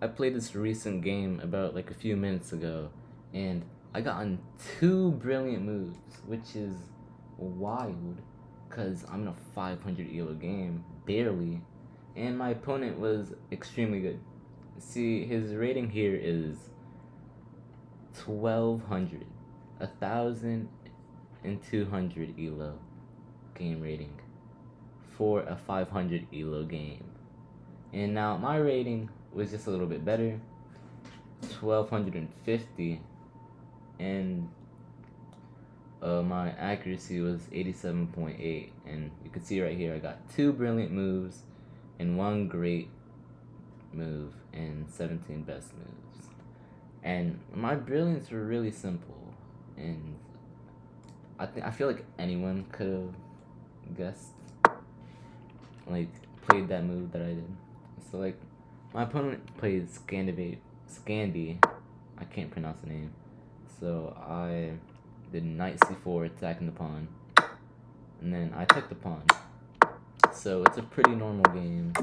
I played this recent game about like a few minutes ago, and I got on two brilliant moves, which is wild, cause I'm in a 500 ELO game, barely, and my opponent was extremely good. See, his rating here is 1200, 1200 ELO game rating for a 500 ELO game. And now my rating was just a little bit better, 1250, and my accuracy was 87.8. And you can see right here, I got two brilliant moves and one great move and 17 best moves. And my brilliants were really simple, and I feel like anyone could have guessed, like, played that move that I did. So like, my opponent played Scandi. I can't pronounce the name. So I did knight c4, attacking the pawn, and then I took the pawn. So it's a pretty normal game.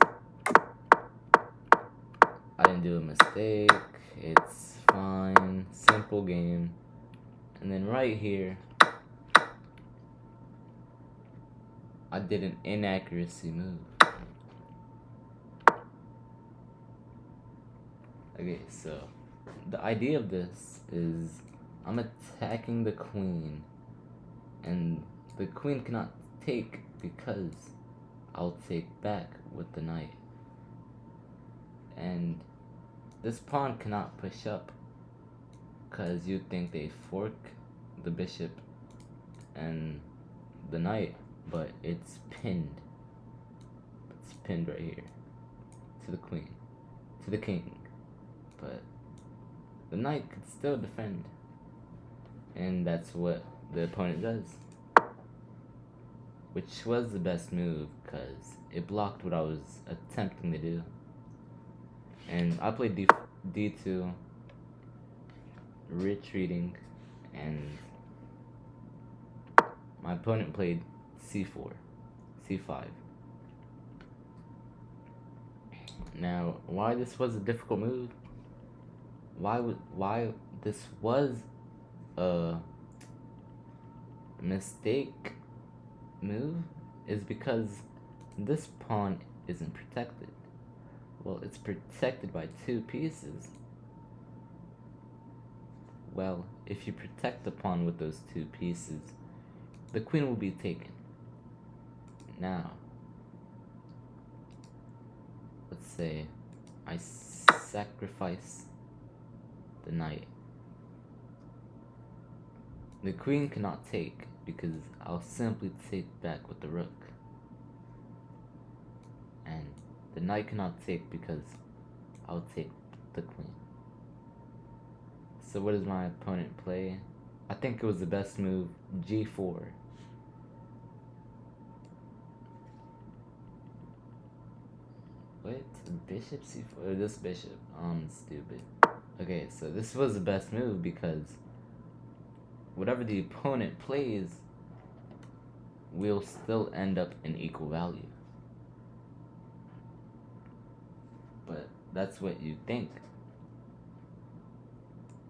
I didn't do a mistake. It's fine, simple game. And then right here, I did an inaccuracy move. Okay, so the idea of this is I'm attacking the queen, and the queen cannot take because I'll take back with the knight. And this pawn cannot push up because you think they fork the bishop and the knight, but it's pinned. It's pinned right here to the queen, to the king. But the knight could still defend, and that's what the opponent does, which was the best move because it blocked what I was attempting to do. And I played D2, retreating, and my opponent played C4, C5. Now, why this was a difficult move? Why this was a mistake move is because this pawn isn't protected. Well, it's protected by two pieces. Well, if you protect the pawn with those two pieces, the queen will be taken. Now, let's say I sacrifice the knight. The queen cannot take because I'll simply take back with the rook. And the knight cannot take because I'll take the queen. So what does my opponent play? I think it was the best move, G4. What? Bishop C4? This bishop. I'm stupid. Okay, so this was the best move because whatever the opponent plays will still end up in equal value. But that's what you think.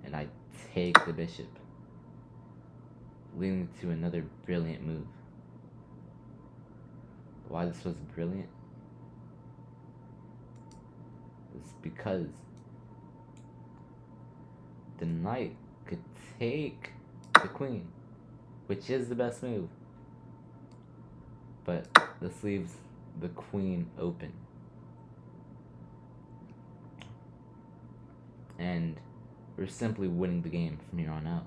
And I take the bishop, leading to another brilliant move. Why this was brilliant is because the knight could take the queen, which is the best move, but this leaves the queen open, and we're simply winning the game from here on out.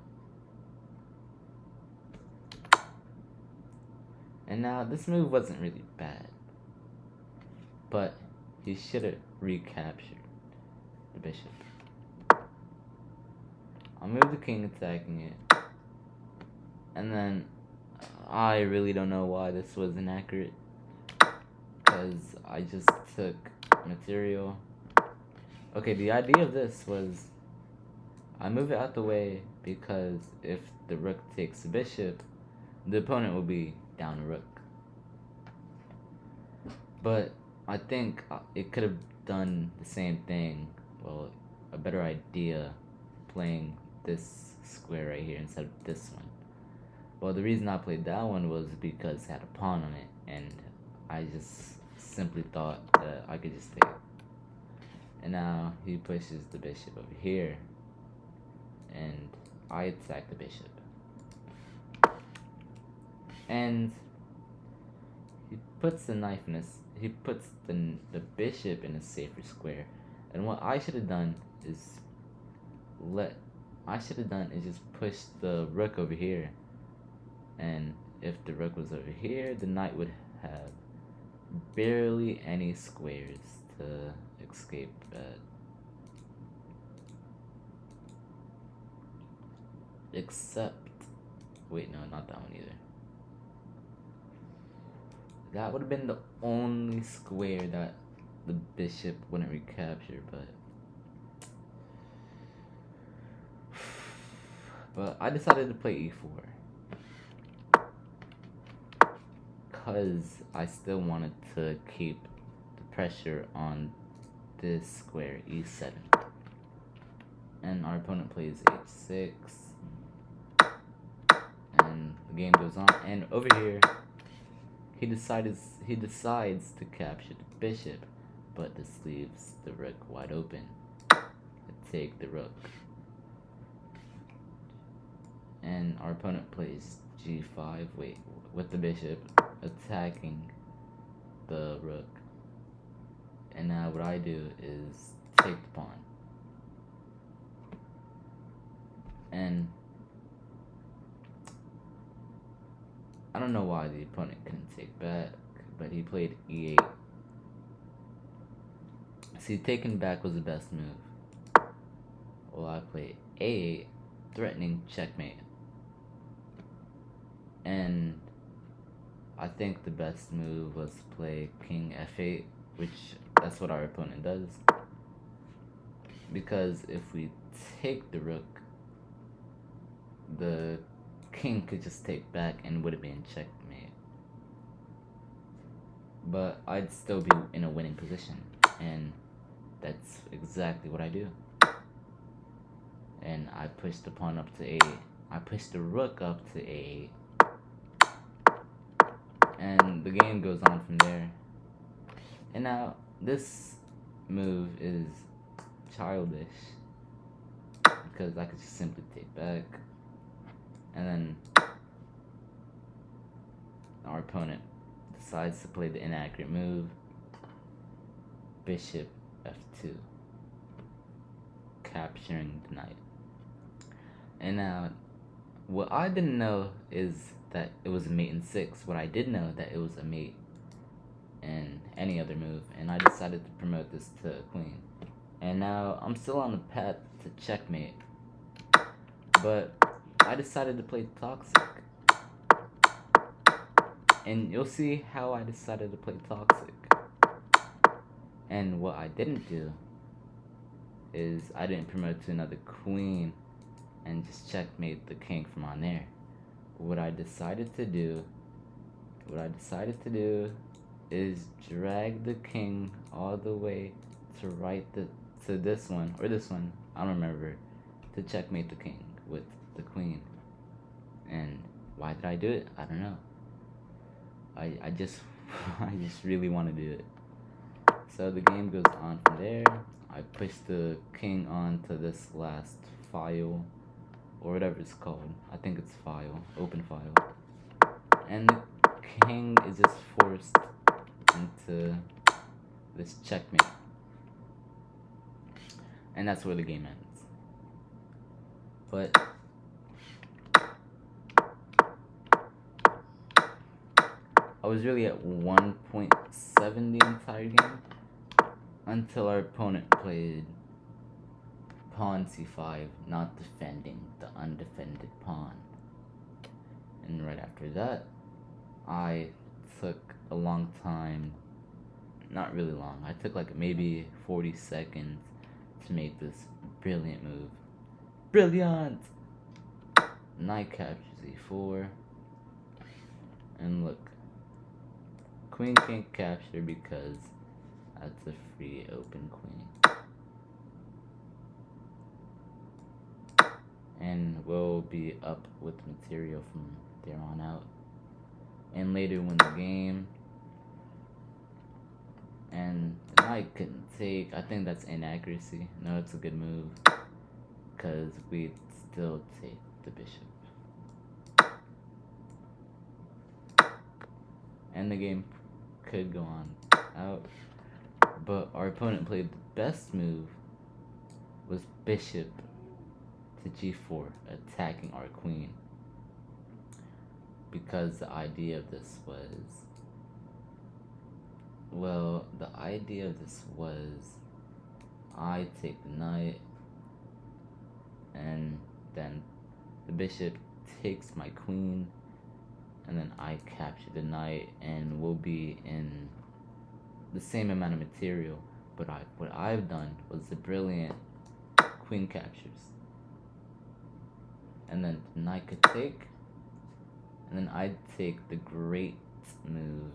And now this move wasn't really bad, but he should have recaptured the bishop. I'll move the king, attacking it, and then I really don't know why this was inaccurate, because I just took material. Okay, the idea of this was I move it out the way because if the rook takes the bishop, the opponent will be down a rook. But I think it could have done the same thing well, a better idea playing this square right here instead of this one. Well, the reason I played that one was because it had a pawn on it, and I just simply thought that I could just take. And now he pushes the bishop over here, and I attack the bishop. And he puts the knife in this. He puts the bishop in a safer square. And what I should have done is just push the rook over here. And if the rook was over here, the knight would have barely any squares to escape at. Except, wait, no, not that one either. That would have been the only square that the bishop wouldn't recapture, but I decided to play e4 because I still wanted to keep the pressure on this square, e7. And our opponent plays h6, and the game goes on, and over here he decides to capture the bishop, but this leaves the rook wide open. I take the rook, and our opponent plays g5, with the bishop attacking the rook. And now what I do is take the pawn. And I don't know why the opponent couldn't take back, but he played e8. See, taking back was the best move. Well, I played a8, threatening checkmate. And I think the best move was to play king f8, which that's what our opponent does. Because if we take the rook, the king could just take back and would have been checkmate. But I'd still be in a winning position, and that's exactly what I do. And I push the pawn up to a8. I push the rook up to a8. And the game goes on from there. And now this move is childish because I could just simply take back. And then our opponent decides to play the inaccurate move, bishop f2, capturing the knight. And now, what I didn't know is that it was a mate in 6. What I did know that it was a mate in any other move, and I decided to promote this to a queen. And now I'm still on the path to checkmate, but I decided to play toxic. And you'll see how I decided to play toxic. And what I didn't do is I didn't promote to another queen and just checkmate the king from on there. What I decided to do is drag the king all the way to this one, or this one, I don't remember, to checkmate the king with the queen. And why did I do it? I don't know. I just really want to do it. So the game goes on from there. I push the king onto this last file, or whatever it's called. I think it's file, open file. And the king is just forced into this checkmate. And that's where the game ends. But I was really at 1.7 the entire game until our opponent played pawn c5, not defending the undefended pawn. And right after that, I took a long time, not really long, I took like maybe 40 seconds to make this brilliant move. Brilliant! Knight captures e4, and look, queen can't capture because that's a free open queen. and we'll be up with material from there on out. And later win the game. And the knight couldn't take. I think that's inaccuracy. No, it's a good move. Because we'd still take the bishop. And the game could go on out. But our opponent played the best move was bishop to g4, attacking our queen. Because the idea of this was, I take the knight, and then the bishop takes my queen, and then I capture the knight, and we'll be in the same amount of material. But what I've done was the brilliant queen captures, and then the knight could take, and then I'd take the great move,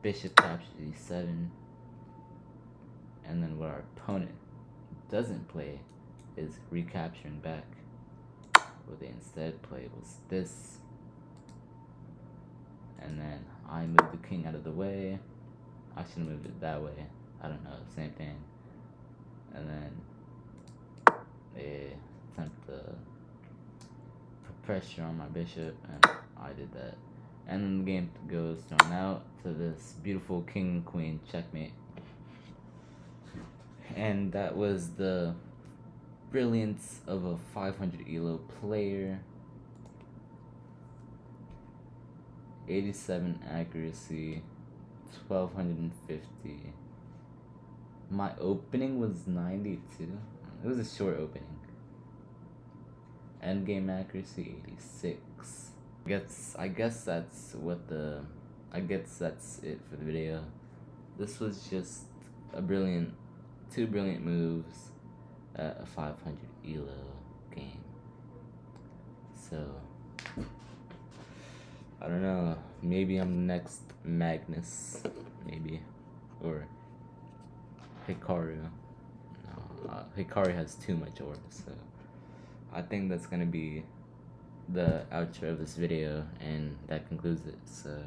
bishop captures e7, and then what our opponent doesn't play is recapturing back. What they instead played was this, and then I moved the king out of the way. I should have moved it that way. I don't know, same thing. And then they attempt to put pressure on my bishop, and I did that. And then the game goes thrown out to this beautiful king-queen checkmate. And that was the brilliance of a 500 ELO player. 87 accuracy, 1250. My opening was 92. It was a short opening. Endgame accuracy 86. I guess that's it for the video. This was just two brilliant moves at a 500 ELO game. So I don't know, maybe I'm the next Magnus, maybe, or Hikaru. No, Hikaru has too much aura, so I think that's gonna be the outro of this video, and that concludes it. So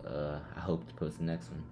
I hope to post the next one.